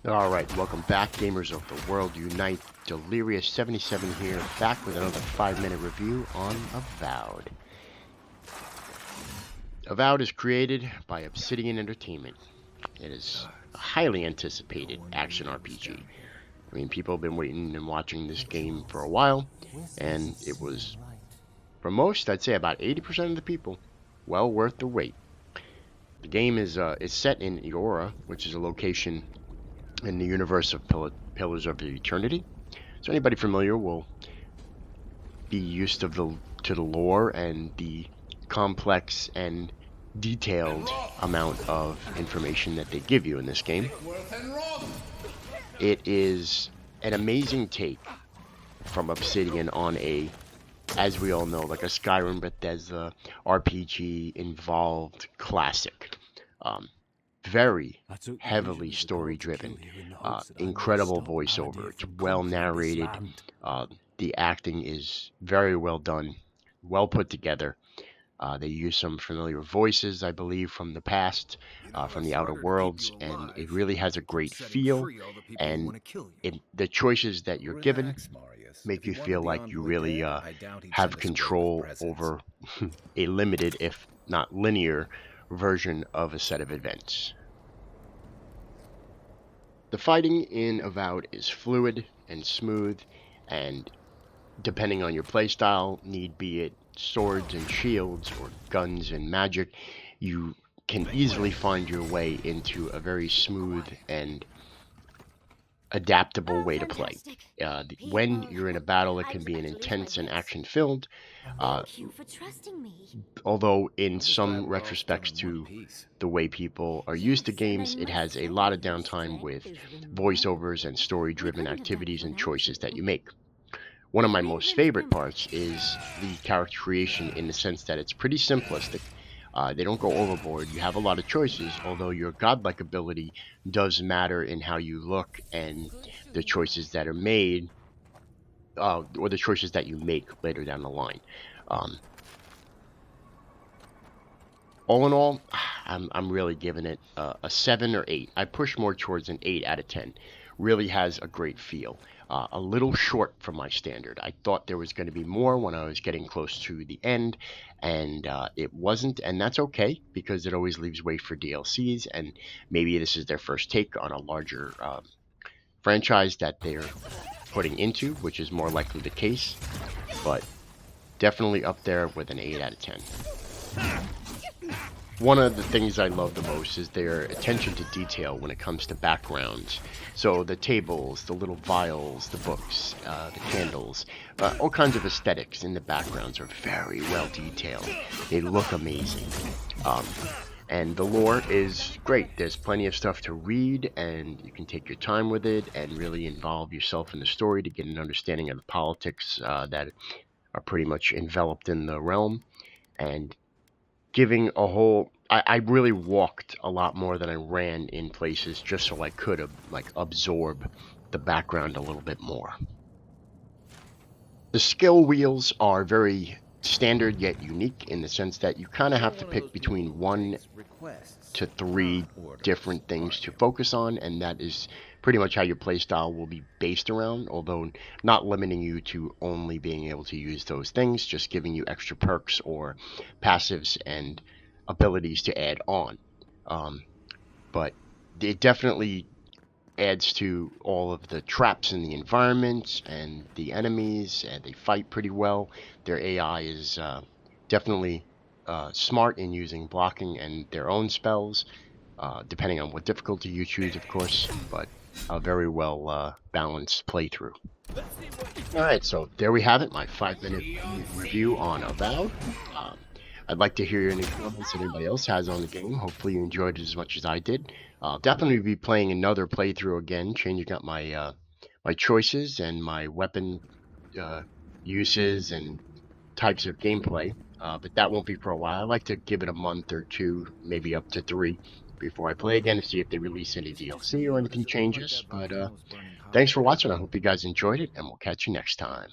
Alright, welcome back, gamers of the world unite. Delirious77 here, back with another 5-minute review on Avowed. Avowed is created by Obsidian Entertainment. It is a highly anticipated action RPG. I mean, people have been waiting and watching this game for a while, and it was, for most, I'd say about 80% of the people, well worth the wait. The game is set in Eora, which is a location in the universe of Pillars of Eternity. So anybody familiar will be used to the lore and the complex and detailed amount of information that they give you in this game. It is an amazing take from Obsidian on a, as we all know, like a Skyrim Bethesda RPG involved classic. Very heavily story driven, incredible voiceover. It's well narrated. The acting is very well done, well put together. They use some familiar voices, I believe, from the past, from the Outer Worlds, and it really has a great feel. And the choices that you're given make you feel like you really have control over a limited, if not linear, version of a set of events. The fighting in Avowed is fluid and smooth, and depending on your playstyle, need be it swords and shields or guns and magic, you can easily find your way into a very smooth and adaptable way to play. When you're in a battle, it can be an intense and action-filled, although in some retrospects to the way people are used to games, it has a lot of downtime with voiceovers and story-driven activities and choices that you make. One of my most favorite parts is the character creation, in the sense that it's pretty simplistic. They don't go overboard. You have a lot of choices, although your godlike ability does matter in how you look and the choices that are made, or the choices that you make later down the line. All in all, I'm really giving it a 7 or 8. I push more towards an 8 out of 10. Really has a great feel. A little short for my standard. I thought there was going to be more when I was getting close to the end, and it wasn't, and that's okay, because it always leaves way for DLCs, and maybe this is their first take on a larger franchise that they're putting into, which is more likely the case, but definitely up there with an 8 out of 10. One of the things I love the most is their attention to detail when it comes to backgrounds. So the tables, the little vials, the books, the candles, all kinds of aesthetics in the backgrounds are very well detailed. They look amazing. And the lore is great. There's plenty of stuff to read, and you can take your time with it and really involve yourself in the story to get an understanding of the politics that are pretty much enveloped in the realm. And giving a whole, I really walked a lot more than I ran in places, just so I could absorb the background a little bit more. The skill wheels are very standard yet unique, in the sense that you kind of have to pick between 1 to 3 different things to focus on, and that is pretty much how your playstyle will be based around, although not limiting you to only being able to use those things, just giving you extra perks or passives and abilities to add on. But it definitely adds to all of the traps in the environment and the enemies, and they fight pretty well. Their AI is definitely smart in using blocking and their own spells, depending on what difficulty you choose, of course, but a very well balanced playthrough. Alright, so there we have it, my 5-minute review on Avowed. I'd like to hear any comments that anybody else has on the game. Hopefully you enjoyed it as much as I did. I'll definitely be playing another playthrough again, changing up my my choices and my weapon uses and types of gameplay. But that won't be for a while. I like to give it a month or 2, maybe up to 3, before I play again, to see if they release any DLC or anything changes. But thanks for watching. I hope you guys enjoyed it, and we'll catch you next time.